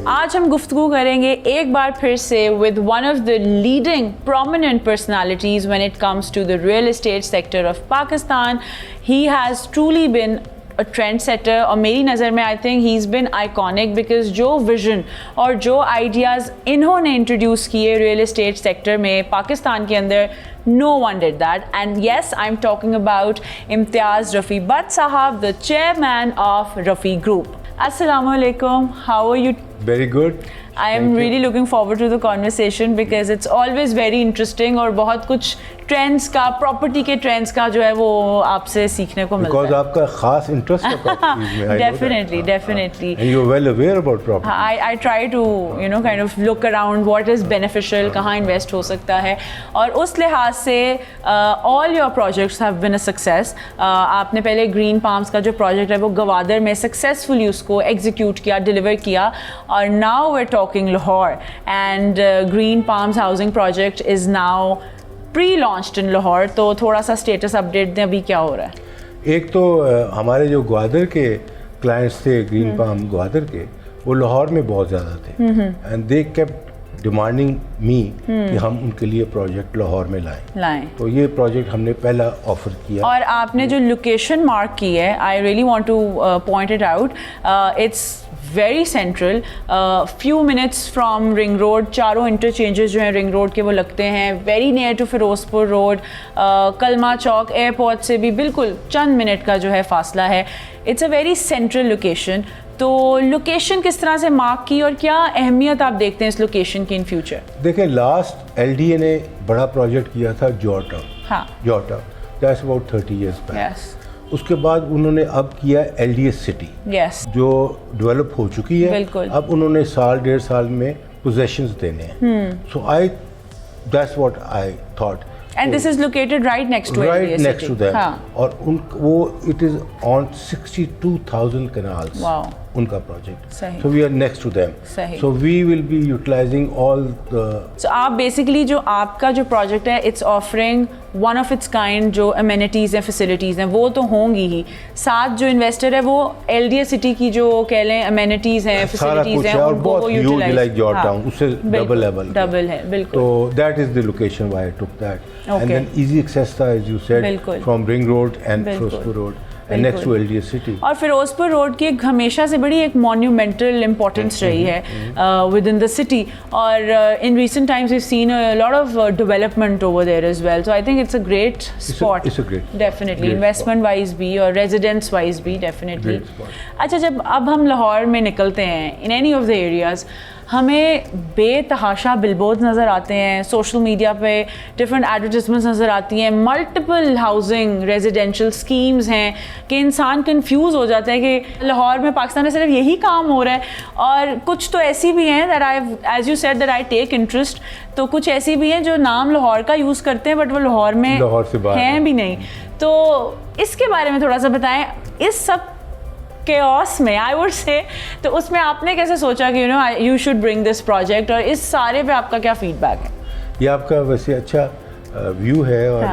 आज हम गुफ्तगू करेंगे एक बार फिर से with one of the leading prominent personalities when it comes to the real estate sector of Pakistan. He has truly been a trendsetter, और मेरी नज़र में I think he is been iconic because जो विजन और जो आइडियाज़ इन्होंने introduce किए real estate sector में पाकिस्तान के अंदर, no one did that. And yes, I'm talking about Imtiaz Rafi Butt Sahab, the chairman of Rafi Group. Assalamu alaikum, how are you? Very good. I am really looking forward to the conversation because it's always very interesting और बहुत कुछ trends का, property के trends का जो है वो आपसे सीखने को मिलता है. Because आपका खास इंटरेस्ट है प्रॉपर्टीज में. Definitely. And you're well aware about property. I try to kind of look around what is beneficial, कहाँ इन्वेस्ट हो सकता है, और उस लिहाज से all your projects have been a success. आपने पहले ग्रीन पाम्स का जो प्रोजेक्ट है वो गवादर में सक्सेसफुली उसको एग्जीक्यूट किया, डिलीवर किया, और now we're talking Lahore and Green Palms housing project is now pre-launched in Lahore. तो थोड़ा सा स्टेटस अपडेट दें, अभी क्या हो रहा है? एक तो हमारे जो ग्वादर के क्लाइंट्स थे, ग्रीन पाम ग्वादर के, वो लाहौर में बहुत ज़्यादा थे एंड दे केप्ट डिमांडिंग मी कि हम उनके लिए प्रोजेक्ट लाहौर में लाएं. तो ये प्रोजेक्ट हमने पहला ऑफर किया. और आपने जो लोकेशन मार्क की है, I really want to point it out, it's very central, few minutes from ring road. चारों इंटरचेंजेस जो हैं रिंग रोड के वो लगते हैं, very near to Ferozepur road, Kalma Chowk, airport से भी बिल्कुल चंद मिनट का जो है फासला है. It's a very central location. तो लोकेशन किस तरह से मार्क की और क्या अहमियत आप देखते हैं इस लोकेशन की इन फ्यूचर? देखें, लास्ट LDA ने बड़ा प्रोजेक्ट किया था जॉर्टाउन. हाँ, जॉर्टाउन, that's about 30 years back. Yes. उसके बाद उन्होंने अब किया LDA सिटी, यस, जो डेवलप हो चुकी है. बिल्कुल. अब उन्होंने साल डेढ़ साल में पोजेशंस देने हैं. So that's what I thought. And this is located right next to right next to them. हाँ. और वो it is on 62,000 canals. Wow. उनका प्रोजेक्ट. सही. So we are next to them. सही. So we will be utilising all the. सो आप basically जो आपका जो प्रोजेक्ट है, it's offering one of its kind जो अमेनिटीज़ हैं, फैसिलिटीज़ हैं, वो तो होंगी ही. साथ जो इन्वेस्टर है वो LDA सिटी की जो कह लें अमेनिटीज़ हैं, फैसिलिटीज़ हैं, और उनको बहुत वो ह्यूज लाइक जॉर्टाउन, हाँ, उससे डबल है. बिल्कुल. तो that is the location why I took that. Okay. And then easy access था, as you said, from Ring Road and Firozpur Road and next to LDA City. और फिरोजपुर रोड की एक हमेशा से बड़ी एक मोन्यूमेंटल इम्पोर्टेंस रही है विद इन द सिटी, और in recent times we seen a lot of development over there as well. So I think it's a great spot. It's a great definitely investment wise भी और residence wise भी definitely. अच्छा, जब अब हम लाहौर में निकलते हैं, in any of the areas, हमें बेतहाशा बिलबोर्ड्स नज़र आते हैं, सोशल मीडिया पे डिफरेंट एडवर्टिजमेंट्स नज़र आती हैं, मल्टीपल हाउसिंग रेजिडेंशियल स्कीम्स हैं कि इंसान कंफ्यूज हो जाता है कि लाहौर में पाकिस्तान में सिर्फ यही काम हो रहा है. और कुछ तो ऐसी भी हैं that I, as you said, that I take interest. तो कुछ ऐसी भी हैं जो नाम लाहौर का यूज़ करते हैं बट वो लाहौर में हैं भी नहीं. तो इसके बारे में थोड़ा सा बताएं. इस सब केओस में, आई वुड से, तो उसमें आपने कैसे सोचा कि you should bring this project, और इस सारे पे आपका क्या फीडबैक है? ये आपका वैसे अच्छा व्यू है, और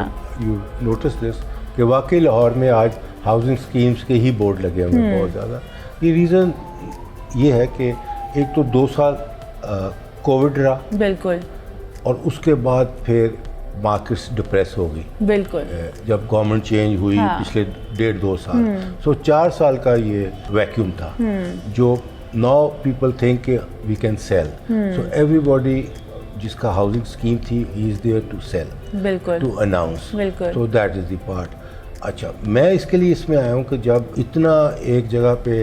यू नोटिस दिस कि वाकई लाहौर में आज हाउसिंग स्कीम्स के ही बोर्ड लगे हुए हैं बहुत ज़्यादा. ये रीज़न ये है कि एक तो 2 साल कोविड रहा, बिल्कुल, और उसके बाद फिर मार्केट्स डिप्रेस हो गई, बिल्कुल, जब गवर्नमेंट चेंज हुई. हाँ. पिछले 1.5-2 साल. सो 4 साल का ये वैक्यूम था जो now people think we can sell. So everybody जिसका हाउसिंग स्कीम थी, he is there to sell, बिल्कुल, टू अनाउंस. बिल्कुल. So that is the part. अच्छा, मैं इसके लिए इसमें आया हूँ कि जब इतना एक जगह पे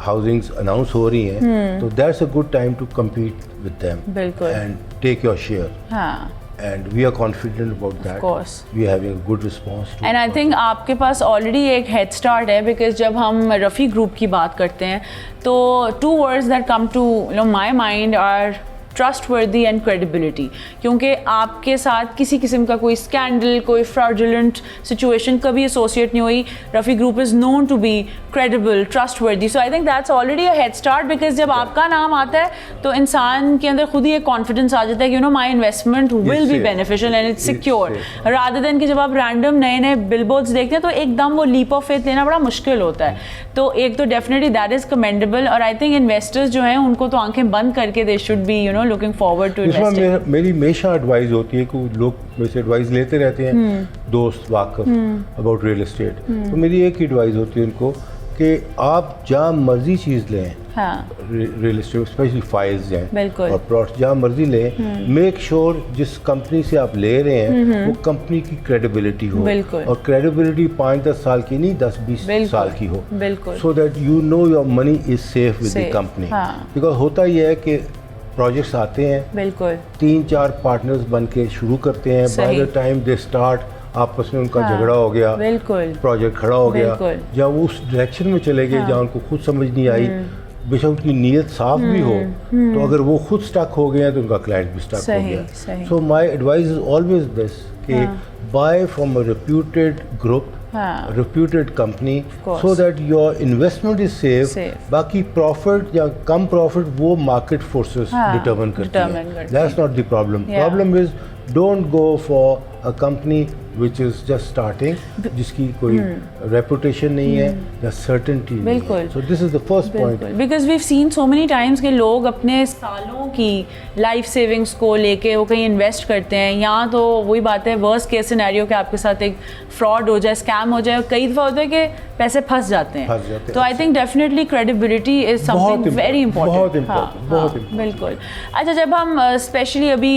हाउसिंग्स अनाउंस हो रही हैं, तो that's a good time to compete with them, बिल्कुल, एंड टेक योर शेयर. हाँ. And we are confident about that. Of course. We are having a good response to And I think आपके पास already एक head start है, because जब हम Rafi group की बात करते हैं तो 2 words that come to my mind are trustworthy and credibility, क्योंकि आपके साथ किसी किस्म का कोई स्कैंडल, कोई फ्रॉडुलेंट सिचुएशन कभी एसोसिएट नहीं हुई. Rafi group is known to be credible, trustworthy. So I think that's already a head start, because जब आपका नाम आता है तो इंसान के अंदर खुद ही एक कॉन्फिडेंस आ जाता है कि माई investment will be beneficial and it's secure, rather than कि जब आप रैंडम नए नए बिलबोर्ड्स देखते हैं तो एकदम वो लीप ऑफ फेथ लेना बड़ा मुश्किल होता है. तो एक तो डेफिनेटली दैट इज़ कमेंडेबल, और आई थिंक इन्वेस्टर्स जो हैं उनको तो आंखें बंद करके they should be looking forward to investing. मेरी हमेशा एडवाइस होती है कि लोग मेरे से एडवाइस लेते रहते हैं, दोस्त वाकफ अबाउट रियल एस्टेट. तो मेरी एक ही एडवाइस होती है उनको कि आप जहाँ मर्जी चीज़ लें, रियल एस्टेट स्पेशली फाइल्स हैं और प्लॉट्स जहाँ मर्जी लें, मेक श्योर जिस कंपनी से आप ले रहे हैं वो कंपनी की क्रेडिबिलिटी हो, और क्रेडिबिलिटी 5-10 साल की नहीं 10-20 साल की हो, so that you know your money is safe with the company. Because होता ही है कि प्रोजेक्ट्स आते हैं, 3-4 पार्टनर्स बन के शुरू करते हैं, by the time they start आपस में उनका झगड़ा हो गया, प्रोजेक्ट खड़ा हो गया, जब वो उस डायरेक्शन में चले गए जहाँ उनको खुद समझ नहीं आई, बेशक उनकी नीयत साफ भी हो, तो अगर वो खुद स्टक हो गए तो उनका क्लाइंट भी स्टक हो गया. So my advice is always this कि buy from a reputed group, reputed company, so that your investment is safe. बाकी प्रॉफिट या कम प्रॉफिट वो मार्केट फोर्सेस डिटरमिन करती हैं. That's not the problem. Problem is don't go for a company which is just starting, जिसकी कोई reputation नहीं है या certainty नहीं है. So this is the first point. Because we've seen so many times कि लोग अपने सालों की लाइफ सेविंग्स को लेके वो कहीं इन्वेस्ट करते हैं, यहाँ तो वही बात है वर्स्ट केस सिनेरियो कि आपके साथ एक फ्रॉड हो जाए, स्कैम हो जाए, कई दफ़ा होता है कि पैसे फंस जाते हैं. तो I think definitely credibility is something very important. बिल्कुल. अच्छा, जब हम स्पेशली अभी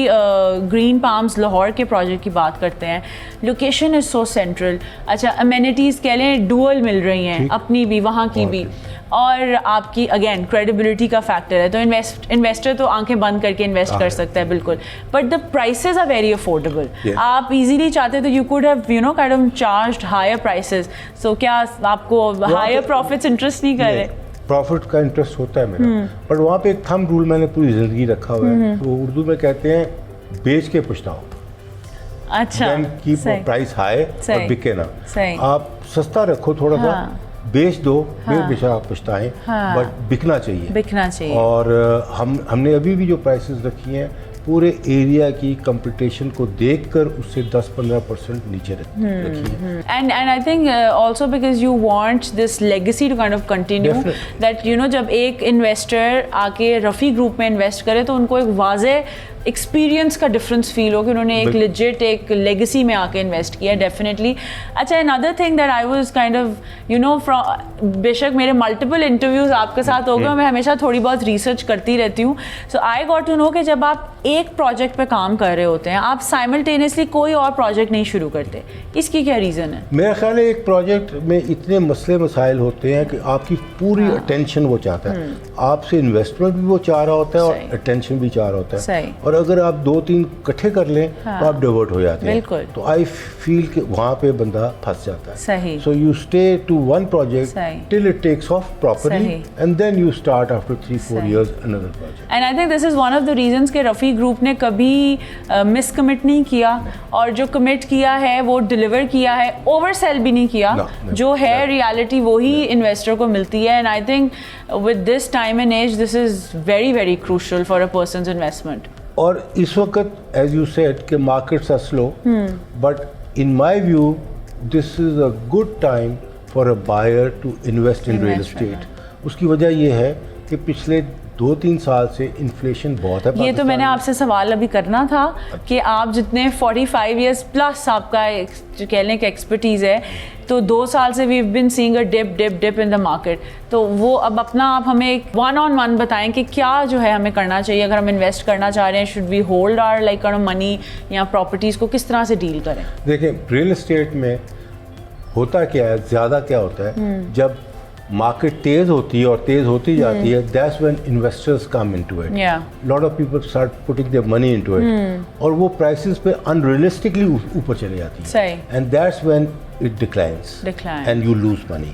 ग्रीन पाम्स लाहौर के प्रोजेक्ट की बात करते हैं, लोकेशन इज़ सो सेंट्रल. अच्छा, अमेनिटीज़ कह लें डुअल मिल रही हैं, अपनी भी वहाँ की भी, और आपकी अगेन क्रेडिबिलिटी का फैक्टर है. तो इन्वेस्टर तो आंखें बंद करके इन्वेस्ट कर सकता है, बिल्कुल, but the prices are very affordable. आप इजीली चाहते तो you could have kind of charged higher prices. So क्या आपको हायर प्रॉफिट्स इंटरेस्ट नहीं कर रहे? प्रॉफिट का इंटरेस्ट होता है मेरा, बट वहाँ पे एक थंब रूल मैंने पूरी ज़िंदगी रखा हुआ है. तो उर्दू में कहते हैं बेच के पछताओ. अच्छा, कीप प्राइस हाई और बिके ना. आप सस्ता रखो थोड़ा सा, बेच दो, फिर बेशक आप पछताएं, बट बिकना चाहिए. और हमने अभी भी जो प्राइसेस रखी हैं पूरे एरिया की कंपटीशन को देखकर उससे 10-15% नीचे रखी है. And I think also because you want this legacy to kind of continue, that जब एक इन्वेस्टर आके रफ़ी ग्रुप में इन्वेस्ट करे तो उनको एक वाज़े एक्सपीरियंस का डिफरेंस फील हो कि उन्होंने एक लेजिट एक लेगेसी में आके इन्वेस्ट किया. डेफिनेटली. अच्छा, another thing that I was kind of from, बेशक मेरे मल्टीपल इंटरव्यूज आपके साथ हो गए, मैं हमेशा थोड़ी बहुत रिसर्च करती रहती हूँ. सो आई गॉट टू नो कि जब आप एक प्रोजेक्ट पे काम कर रहे होते हैं, आप साइमल्टेनियसली कोई और प्रोजेक्ट नहीं शुरू करते. इसकी क्या रीज़न है? मेरा ख्याल है एक प्रोजेक्ट में इतने मसले मसाइल होते हैं कि आपकी पूरी अटेंशन वो चाहता है. आपसे इन्वेस्टमेंट भी वो चाह रहा होता है और अटेंशन भी चाह रहा होता है. और अगर आप 2-3 इकट्ठे कर लें तो आप डाइवर्ट हो जाते हैं. तो आई फील कि वहाँ पे बंदा फंस जाता है. So you stay to one project till it takes off properly, and then you start after 3-4 years another project. And I think this is one of the reasons कि रफ़ी ग्रुप ने कभी मिस कमिट नहीं किया, और जो commit किया है वो डिलीवर किया है, ओवर सेल भी नहीं किया. जो है रियलिटी वही इन्वेस्टर को मिलती है. And I think with this time and as this is very very crucial for a person's investment. और इस वक्त एज यू सेड कि markets are slow, but in my view this is a good time for a buyer to invest in real estate. उसकी वजह यह है कि पिछले 2-3 साल से इन्फ्लेशन बहुत है. ये तो मैंने आपसे सवाल अभी करना था कि आप जितने 45 years प्लस आपका जो कह लें कि एक्सपर्टीज़ है, तो 2 साल से we been seeing a dip in the market. तो वो अब अपना आप हमें एक 1-on-1 बताएं कि क्या जो है हमें करना चाहिए अगर हम इन्वेस्ट करना चाह रहे हैं. Should we hold our like money या प्रॉपर्टीज़ को किस तरह से डील करें? देखें, रियल एस्टेट में होता क्या है, ज़्यादा क्या होता है, जब मार्केट तेज होती है और तेज होती जाती है, that's when investors come into it. Lot of people start putting their money into it, और वो प्राइसेस पे अनरियलिस्टिकली ऊपर चली जाती है, and that's when it declines and you lose money.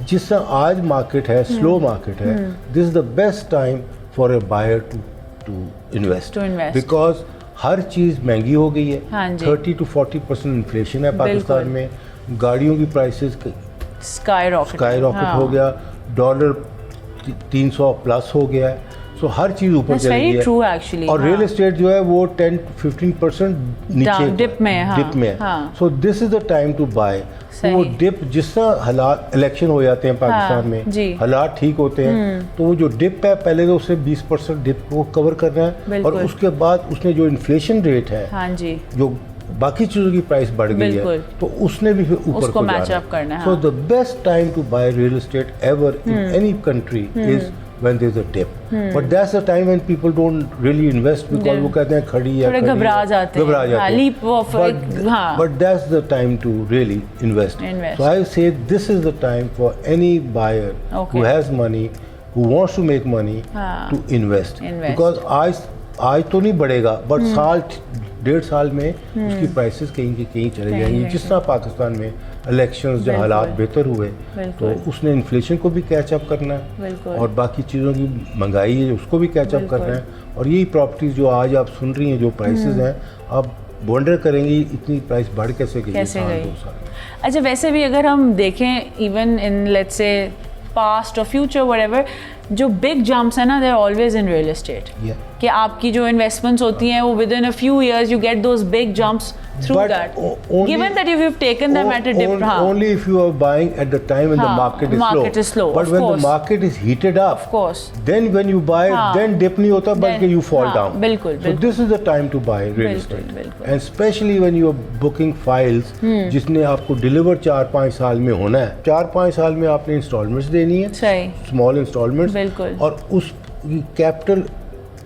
जिस आज मार्केट है, स्लो मार्केट है, this is the best time for a buyer to to invest, To invest. Because हर चीज़ महंगी हो गई है। हाँ जी। 30 to 40% इन्फ्लेशन है पाकिस्तान में। गाड़ियों की प्राइसेस स्काई रॉकेट हो गया, डॉलर 300 प्लस हो गया है। सो हर चीज़ ऊपर चली गई है। True actually. और रियल एस्टेट जो है वो 10-15% नीचे डिप में है, डिप में है। हाँ। So this is the time to buy. वो डिप जिस तरह हालात इलेक्शन हो जाते हैं पाकिस्तान में, जी। हालात ठीक होते हैं, तो वो जो डिप है पहले तो उसे 20% डिप को कवर करना है, और उसके बाद उसने जो इन्फ्लेशन रेट है, हाँ जी, जो बाकी चीज़ों की प्राइस बढ़ गई है, तो उसने भी फिर ऊपर उसको को मैच जाना अप करना है। So the best time to buy real estate ever in any country is when there's a dip, but that's the time when people don't really invest because वो कहते हैं खड़ी है, थोड़े घबरा जाते हैं, leap of but that's the time to really invest. So I say this is the time for any buyer who has money, who wants to make money, to invest. Because आज तो नहीं बढ़ेगा, but साल 1.5 साल में उसकी prices कहीं की कहीं चले जाएंगी। जिस तरह पाकिस्तान में इलेक्शंस जब हालात बेहतर हुए, तो उसने इन्फ्लेशन को भी कैचअप करना है, और बाकी चीज़ों की महंगाई है उसको भी कैचअप करना है। और यही प्रॉपर्टीज़ जो आज आप सुन रही हैं, जो प्राइसेस हैं, आप वंडर करेंगी इतनी प्राइस बढ़ कैसे गई साल 2 साल में। अच्छा, वैसे भी अगर हम देखें even in let's say past और फ्यूचर व्हाटएवर, जो बिग जंप्स है ना, they are always in real estate. कि आपकी जो इन्वेस्टमेंट्स होती हैं वो with in a few years you get those big jumps through but that, given that if you've taken them at a dip, only if you are buying at the time when the market is slow. But when the market is heated up, of course, then when you buy, then dip नहीं होता, बल्कि you fall down. बिल्कुल, so this is the time to buy real estate, and especially when you are booking files, जिसने आपको deliver 4-5 साल में होना है। 4-5 साल में आपने इंस्टॉलमेंट्स देनी है, स्मॉल इंस्टॉलमेंट्स, और उस कैपिटल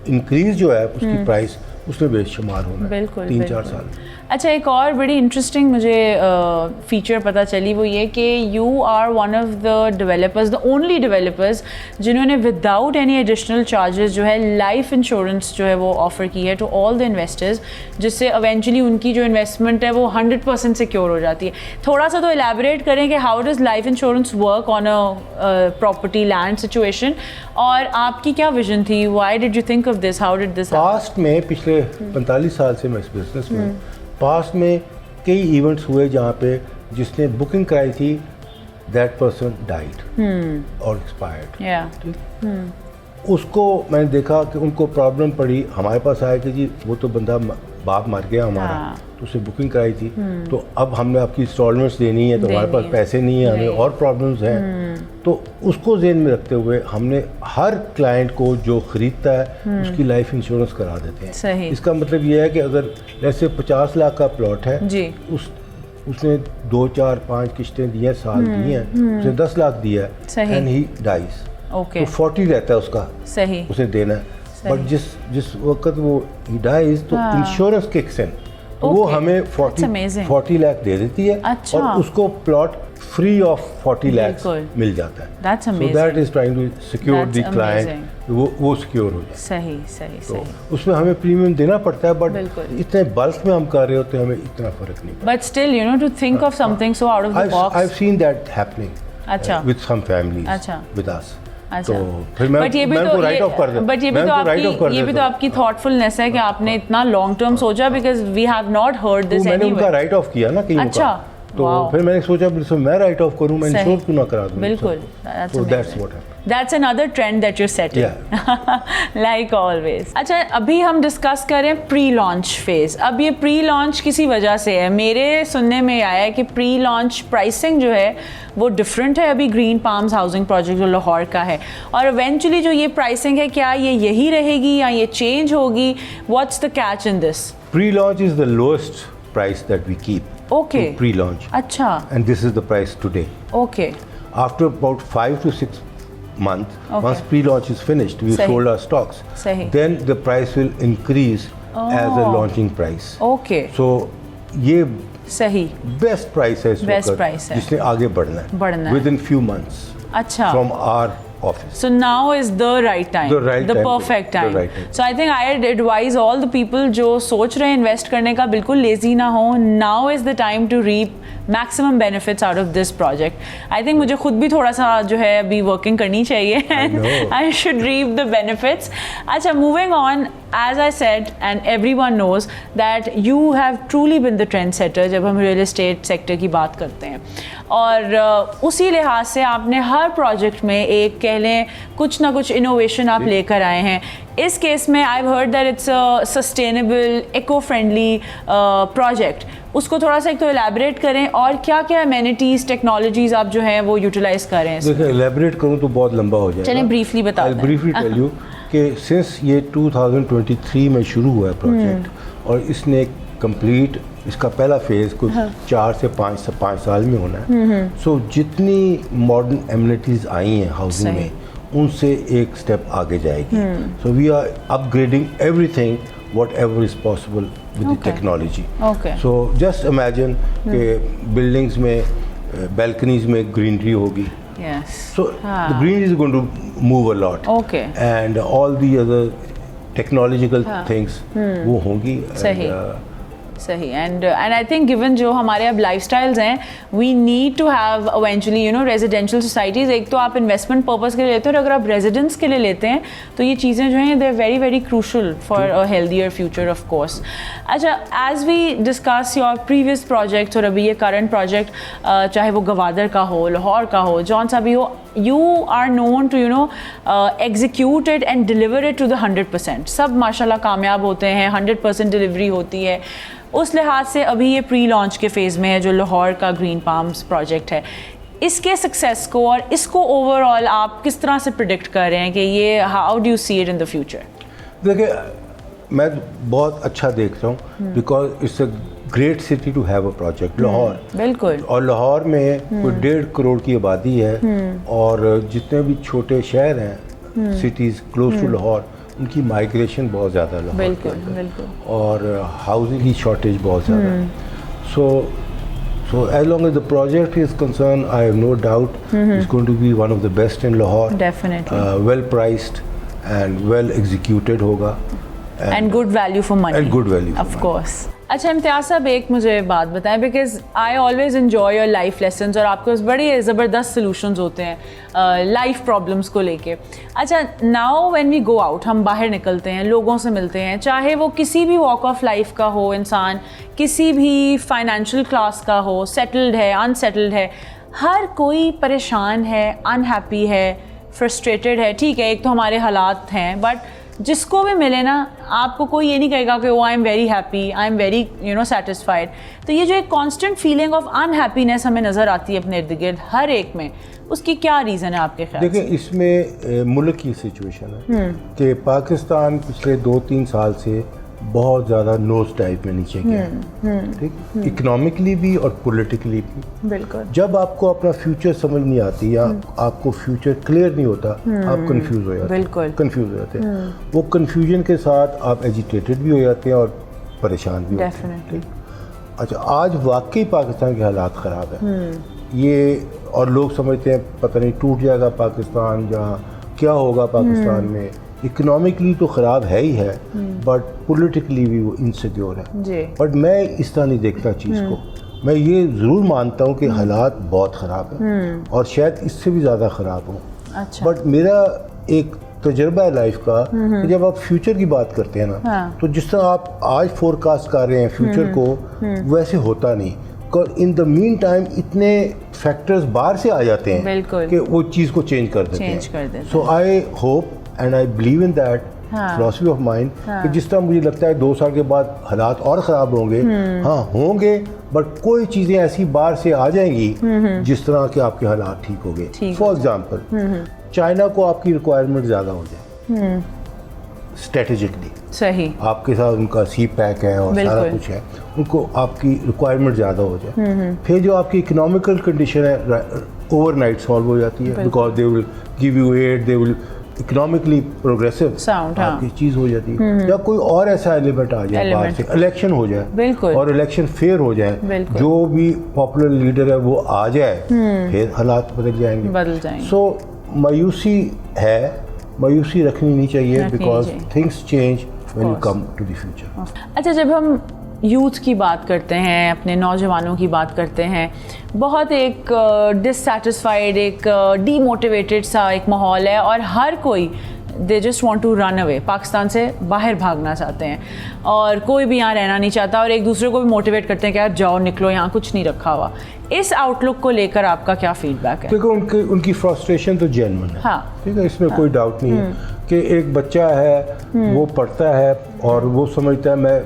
इंक्रीज जो है उसकी प्राइस उसमें बेशुमार होना है 3-4 साल। अच्छा, एक और बड़ी इंटरेस्टिंग मुझे फीचर पता चली, वो ये कि you are one of the developers, the only developers जिन्होंने विदाउट एनी एडिशनल चार्जेस जो है लाइफ इंश्योरेंस जो है वो ऑफ़र की है टू ऑल द इन्वेस्टर्स, जिससे इवेंचुअली उनकी जो इन्वेस्टमेंट है वो 100% सिक्योर हो जाती है। थोड़ा सा तो एलैबोरेट करें कि how does life insurance work on a property land situation, और आपकी क्या विजन थी, why did you think of this, how did this? Past में पिछले 45 साल से मैं इस बिजनेस में, पास्ट में कई इवेंट्स हुए जहाँ पे जिसने बुकिंग कराई थी, दैट पर्सन डाइड और एक्सपायर्ड। उसको मैंने देखा कि उनको प्रॉब्लम पड़ी, हमारे पास आया कि जी वो तो बंदा बाप मर गया हमारा, तो उसे बुकिंग कराई थी, तो अब हमने आपकी इंस्टॉलमेंट्स देनी है, तो हमारे पास पैसे नहीं है, हमें और प्रॉब्लम्स हैं। तो उसको ज़हन में रखते हुए हमने हर क्लाइंट को जो ख़रीदता है उसकी लाइफ इंश्योरेंस करा देते हैं। इसका मतलब ये है कि अगर जैसे 50 लाख का प्लॉट है, उसने 2, 4, 5 किस्तें दी हैं, साल दी हैं, उसे 10 लाख दिया है, एंड ही डाइज, तो 40 रहता है उसका, उसे देना है। बट जिस वक्त वो ही डाइज, तो इंश्योरेंस किक्स इन, तो वो हमें 40 लाख दे देती है, और उसको प्लॉट फ्री ऑफ 40 लाख मिल जाता है। So that is trying to secure the client, वो सिक्योर हो जाए। सही। तो उसमें हमें प्रीमियम देना पड़ता है, बट इतने बल्क में हम कर रहे होते हैं, हमें इतना फर्क नहीं। But still you know to think of something so out of the box. I have seen that happening with some families, with us. तो फिर मैं उनको राइट ऑफ कर दूं। बट ये भी तो आपकी थॉटफुलनेस है कि आपने इतना लॉन्ग टर्म सोचा, because we have not heard this anyway. मैंने उनका राइट ऑफ किया ना कहीं का, तो फिर मैंने सोचा मैं राइट ऑफ करूं, मैं इंश्योर क्यों ना करा दूं। बिल्कुल, so that's what happened. That's another trend that you're setting. Like always. अच्छा, अभी हम डिस्कस करें प्री लॉन्च फेज। अब ये प्री लॉन्च किसी वजह से है, मेरे सुनने में आया है कि प्री लॉन्च प्राइसिंग जो है वो डिफरेंट है अभी ग्रीन पाम्स हाउसिंग प्रोजेक्ट जो लाहौर का है, और इवेंचुअली जो ये प्राइसिंग है क्या ये यही रहेगी या ये चेंज होगी? What's the catch in this? Pre-launch is the lowest price that we keep. Okay. Pre-launch. अच्छा. And this is the price today. Okay. After about 5 to 6 months, once pre-launch is finished, we sold our stocks, then the price will increase as a launching price. Okay. So ये सही best price है इस वक्त, जिसने आगे बढ़ना है within few months अच्छा from our office. So now is the right time, the perfect time. The right time. So I think I'd advise all the people जो सोच रहे हैं invest करने का, बिल्कुल lazy ना हो. Now is the time to reap maximum benefits out of this project. I think मुझे खुद भी थोड़ा सा जो है अभी working करनी चाहिए. I should reap the benefits. अच्छा, moving on, as I said, and everyone knows that you have truly been the trendsetter जब हम real estate sector की बात करते हैं. और उसी लिहाज से आपने हर प्रोजेक्ट में एक कह लें कुछ ना कुछ इनोवेशन आप लेकर आए हैं. इस केस में I heard that it's a sustainable eco friendly project. उसको थोड़ा सा एक तो एलैबोरेट करें और क्या क्या अमेनिटीज़ टेक्नोलॉजीज़ आप जो हैं वो यूटिलाइज कर रहे हैं. देखिए, एलैबोरेट करूँ तो बहुत लंबा हो जाएगा. चलें ब्रीफली बता दें. ब्रीफली टेल यू कि सिंस ये 2023 में शुरू हुआ है प्रोजेक्ट और इसने कंप्लीट इसका पहला फेज़ कुछ 4 से 5 साल में होना है. सो जितनी मॉडर्न एमिनिटीज़ आई हैं हाउसिंग में उनसे एक स्टेप आगे जाएगी. So we are upgrading everything whatever is possible with the technology. So just imagine कि buildings में balconies में greenery होगी. Yes. So the greenery is going to move a lot. Okay. And all the other technological things वो होंगी. सही. सही. And I think given जो हमारे अब लाइफस्टाइल्स हैं, we need to have eventually residential societies. एक तो आप इन्वेस्टमेंट पर्पस के लिए लेते हो और अगर आप रेजिडेंस के लिए लेते हैं तो ये चीज़ें जो हैं they are very very crucial for a healthier future of course. अच्छा, as we discuss your previous projects और अभी ये करंट प्रोजेक्ट, चाहे वो गवादर का हो, लाहौर का हो, जौन सा भी हो, you are known to execute it and deliver it to the 100%. सब माशाल्लाह कामयाब होते हैं, 100% डिलीवरी होती है. उस लिहाज से अभी ये प्री लॉन्च के फेज़ में है जो लाहौर का ग्रीन पाम्स प्रोजेक्ट है. इसके सक्सेस को और इसको ओवरऑल आप किस तरह से प्रिडिक्ट कर रहे हैं कि ये how do you see it in the future? देखिए, मैं बहुत अच्छा देख रहा हूँ because it's a great city to have a project. Lahore बिल्कुल. और लाहौर में कोई 1.5 करोड़ की आबादी है और जितने भी छोटे शहर हैं सिटीज़ क्लोज टू लाहौर, उनकी माइग्रेशन बहुत ज़्यादा है. बिल्कुल. और हाउसिंग की शॉर्टेज बहुत ज़्यादा है. So as long as the project is concerned, I have no doubt it's going to be one of the best in Lahore. Definitely. Well priced and well executed होगा. And good value for money. And good value for money. Of course. अच्छा इम्तियाज़ साहब, एक मुझे बात बताएं, because I always enjoy your life lessons और आपके पास बड़े ज़बरदस्त सॉल्यूशंस होते हैं लाइफ प्रॉब्लम्स को लेके. अच्छा, now when we go out, हम बाहर निकलते हैं, लोगों से मिलते हैं, चाहे वो किसी भी वॉक ऑफ लाइफ का हो इंसान, किसी भी फाइनेंशियल क्लास का हो, सेटल्ड है, अनसेटल्ड है, हर कोई परेशान है, अनहैप्पी है, फ्रस्ट्रेटेड है. ठीक है, एक तो हमारे हालात हैं, बट जिसको भी मिले ना, आपको कोई ये नहीं कहेगा कि वो I am very happy, I am very satisfied. तो ये जो एक कांस्टेंट फीलिंग ऑफ अनहैप्पीनेस हमें नज़र आती है अपने इर्द गिर्द हर एक में, उसकी क्या रीज़न है आपके ख्याल? देखिए, इसमें मुल्क की सिचुएशन है कि पाकिस्तान पिछले 2-3 साल से बहुत ज़्यादा नोज टाइप में नीचे गया है. ठीक, इकोनॉमिकली भी और पॉलिटिकली भी. बिल्कुल. जब आपको अपना फ्यूचर समझ नहीं आती या आपको फ्यूचर क्लियर नहीं होता, आप कंफ्यूज हो जाते हैं. बिल्कुल कंफ्यूज हो जाते हैं. वो कंफ्यूजन के साथ आप एजिटेटेड भी हो जाते हैं और परेशान भी होते हैं. ठीक. अच्छा, आज वाकई पाकिस्तान के हालात ख़राब हैं ये, और लोग समझते हैं पता नहीं टूट जाएगा पाकिस्तान, जहाँ क्या होगा पाकिस्तान में. इकोनॉमिकली तो ख़राब है ही है, बट पॉलिटिकली भी वो इनसिक्योर है. बट मैं इस तरह नहीं देखता चीज़ को. मैं ये ज़रूर मानता हूँ कि हालात बहुत ख़राब हैं और शायद इससे भी ज़्यादा ख़राब हों. अच्छा. बट मेरा एक तजुर्बा है लाइफ का कि जब आप फ्यूचर की बात करते हैं ना, तो जिस तरह आप आज फोरकास्ट कर रहे हैं फ्यूचर को, वैसे होता नहीं. इन द मीन टाइम इतने फैक्टर्स बाहर से आ जाते हैं कि वो चीज़ को चेंज कर देते हैं. So I hope and I believe in that philosophy of mind कि जिस तरह मुझे लगता है 2 साल के बाद हालात और ख़राब होंगे, हाँ होंगे, बट कोई चीज़ें ऐसी बाहर से आ जाएंगी जिस तरह के आपके हालात ठीक हो गए. फॉर एग्जाम्पल, चाइना को आपकी रिक्वायरमेंट ज़्यादा हो जाए स्ट्रेटेजिकली. सही. आपके साथ उनका सी पैक है और सारा कुछ है, उनको आपकी रिक्वायरमेंट ज़्यादा हो जाए. फिर जो आपकी इकोनॉमिकल कंडीशन है ओवरनाइट सॉल्व हो जाती है, because they will give you aid, they will economically progressive आपकी चीज़ हो जाती है. या कोई और ऐसा एलिमेंट आ जाए बाहर से, इलेक्शन हो जाए और इलेक्शन फेयर हो जाए, जो भी पॉपुलर लीडर है वो आ जाए, फिर हालात बदल जाएंगे. बदल जाएंगे. सो मायूसी है, मायूसी रखनी नहीं चाहिए, because things change when you come to the future. अच्छा, जब हम यूथ की बात करते हैं, अपने नौजवानों की बात करते हैं, बहुत एक डिससेटिस्फाइड, एक डीमोटिवेटेड सा एक माहौल है और हर कोई they just want to run away, Pakistan से बाहर भागना चाहते हैं और कोई भी यहाँ रहना नहीं चाहता और एक दूसरे को भी मोटिवेट करते हैं कि यार जाओ निकलो, यहाँ कुछ नहीं रखा हुआ। इस आउटलुक को लेकर आपका क्या फीडबैक है? देखो, उनकी फ्रस्ट्रेशन तो जेन्युइन है। हाँ, ठीक है, इसमें कोई डाउट नहीं है कि एक बच्चा है, वो पढ़ता है और वो समझता है मैं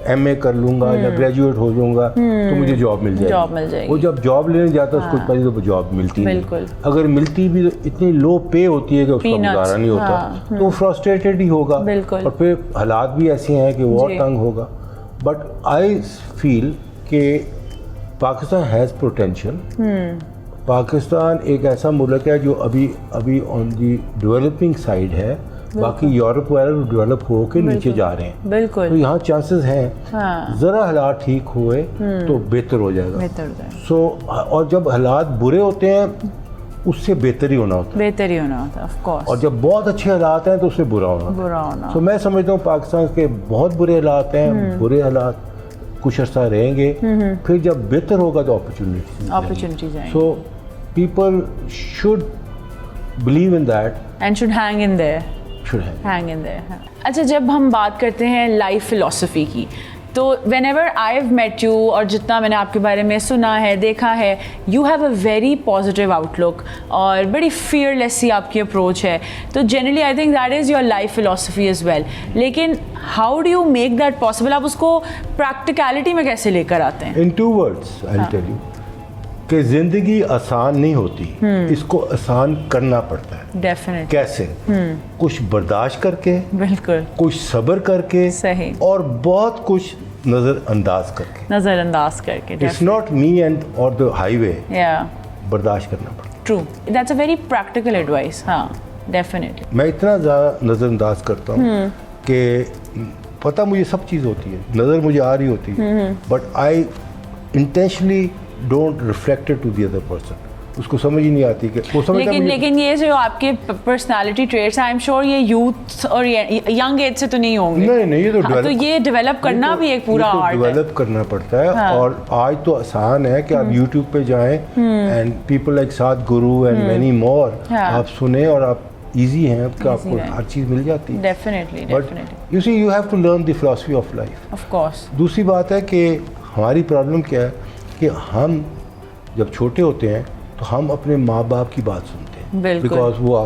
MA कर लूँगा या ग्रेजुएट हो जाऊँगा तो मुझे जॉब मिल जाएगी। वो जब जॉब लेने जाता है उसको पहले तो जॉब मिलती नहीं, अगर मिलती भी तो इतनी लो पे होती है कि उसका गुजारा नहीं होता, तो वो फ्रस्ट्रेटेड ही होगा और फिर हालात भी ऐसे हैं कि वो और तंग होगा। बट आई फील कि पाकिस्तान हैज़ पोटेंशियल। पाकिस्तान एक ऐसा मुल्क है जो अभी ऑन दी डेवलपिंग साइड है, बाकी यूरोप वगैरह डेवलप हो के नीचे जा रहे हैं। बिल्कुल, तो यहाँ चांसेस हैं ज़रा हालात ठीक हुए तो बेहतर हो जाएगा। सो और जब हालात बुरे होते हैं उससे बेहतर ही होना होता है ऑफ कोर्स, और जब बहुत अच्छे हालात हैं तो उससे बुरा होना। तो मैं समझता हूँ पाकिस्तान के बहुत बुरे हालात हैं, बुरे हालात कुछ अर्सा रहेंगे, फिर जब बेहतर होगा तो अपॉर्चुनिटीज आएंगी। So people should believe in that and should hang in their. अच्छा, जब हम बात करते हैं लाइफ फिलॉसफी की, तो whenever I have met you और जितना मैंने आपके बारे में सुना है, देखा है, you have a very positive outlook और बड़ी फियरलेस सी आपकी अप्रोच है। तो generally I think that is your life philosophy as well. लेकिन how do you make that possible? आप उसको प्रैक्टिकलिटी में कैसे लेकर आते हैं? In 2 words I tell you कि ज़िंदगी आसान नहीं होती, इसको आसान करना पड़ता है। डेफिनेटली। कैसे? कुछ बर्दाश्त करके, बिल्कुल, कुछ सब्र करके, सही, और बहुत कुछ नज़रअंदाज करके। इट्स नॉट मी एंड और द हाईवे, बर्दाश्त करना पड़ता है। True, that's a very practical advice. हाँ, डेफिनेटली। मैं इतना ज़्यादा नज़रअंदाज करता हूँ कि पता मुझे सब चीज़ होती है, नज़र मुझे आ रही होती है, but I intentionally don't reflect to the other person. उसको समझ ही नहीं आती कि वो समझता। लेकिन ये जो आपके personality traits I am sure ये यूथ और यंग एज से तो नहीं होंगे। नहीं, ये तो तो ये डेवलप करना भी एक पूरा आर्ट है, डेवलप करना पड़ता है। और आज तो आसान है कि आप YouTube पे जाएं and people like Saad Guru and many more, आप सुने और आप इजी हैं कि आपको हर चीज़ मिल जाती है। Definitely. But you see you have to learn the philosophy of life. Of course. दूसरी बात है कि हमारी प्रॉब्लम क्या है कि हम जब छोटे होते हैं तो हम अपने माँ बाप की बात सुनते हैं, बिकॉज वो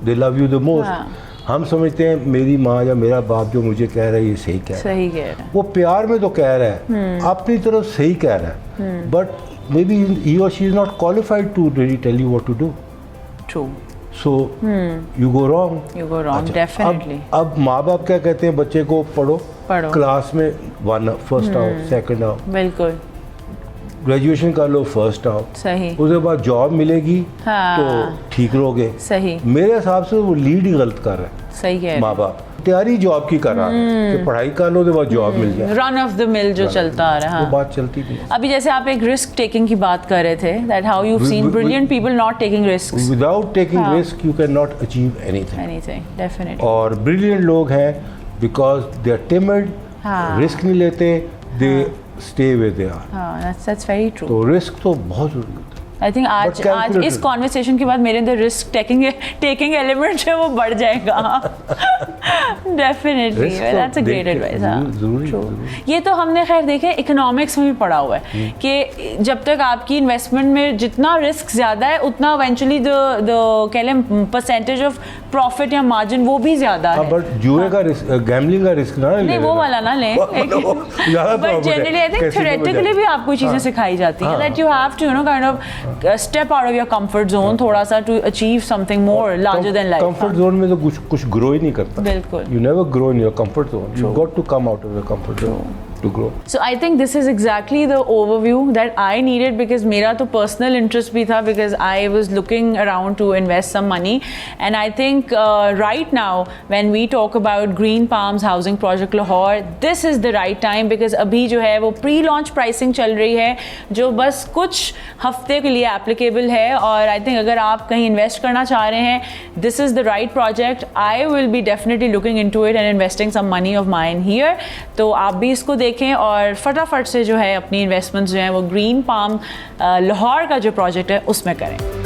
दे लव यू द मोस्ट। हम समझते हैं मेरी माँ या मेरा बाप जो मुझे कह रहा है ये सही कह रहा है। वो प्यार में तो कह रहा है, अपनी तरफ सही कह रहा है, बट मे बी ही और she is not qualified to really tell you what to do. True. So you go wrong. Definitely. अब माँ बाप क्या कहते हैं बच्चे को, पढ़ो क्लास में फर्स्ट आओ, सेकंड आओ, बिल्कुल, ग्रेजुएशन कर लो, फर्स्ट आओ, सही, उसके बाद जॉब मिलेगी तो ठीक रहोगे। सही। मेरे हिसाब से वो लीड ही गलत कर रहे हैं। सही है, माँ बाप तैयारी जॉब की कर रहा है कि पढ़ाई कर लो तो बाद जॉब मिल जाए, रन ऑफ द मिल जो चलता आ रहा है। वो बात चलती थी। अभी जैसे आप एक रिस्क टेकिंग की बात कर रहे थे, that how you seen brilliant people not taking risks. Without taking risk you can not achieve anything. Definitely. और ब्रिलियंट लोग हैं because they are timid, risk नहीं लेते, they stay with they are. That's very true. तो risk तो बहुत जरूरी होता है। आई थिंक आज इस कॉन्वर्सेशन के बाद मेरे अंदर रिस्क टेकिंग एलिमेंट है वो बढ़ जाएगा। Definitely, that's a great advice. ये तो हमने खैर देखे इकोनॉमिक्स में भी पढ़ा हुआ है कि जब तक आपकी इन्वेस्टमेंट में जितना रिस्क ज़्यादा है उतना इवेंचुअली द कह लें परसेंटेज ऑफ प्रॉफिट या मार्जिन वो भी ज़्यादा है। बट जुए का रिस्क, गैम्बलिंग का रिस्क ना नहीं, वो वाला ना लें। But generally I think theoretically भी आपको चीज़ें सिखाई जाती हैं that you have to kind of step out of your comfort zone थोड़ा सा to achieve something more larger than life। comfort zone में तो कुछ grow ही नहीं करता। बिल्कुल। You never grow in your comfort zone. You got to come out of your comfort zone. to grow. So I think this is exactly the overview that I needed, because मेरा तो personal interest भी था, because I was looking around to invest some money, and I think right now when we talk about Green Palms housing project Lahore, this is the right time, because अभी जो है वो pre-launch pricing चल रही है जो बस कुछ हफ्ते के लिए applicable है, और I think अगर आप कहीं invest करना चाह रहे हैं, this is the right project. I will be definitely looking into it and investing some money of mine here. तो आप भी इसको देखें और फटाफट से जो है अपनी इन्वेस्टमेंट्स जो हैं वो ग्रीन पाम लाहौर का जो प्रोजेक्ट है उसमें करें.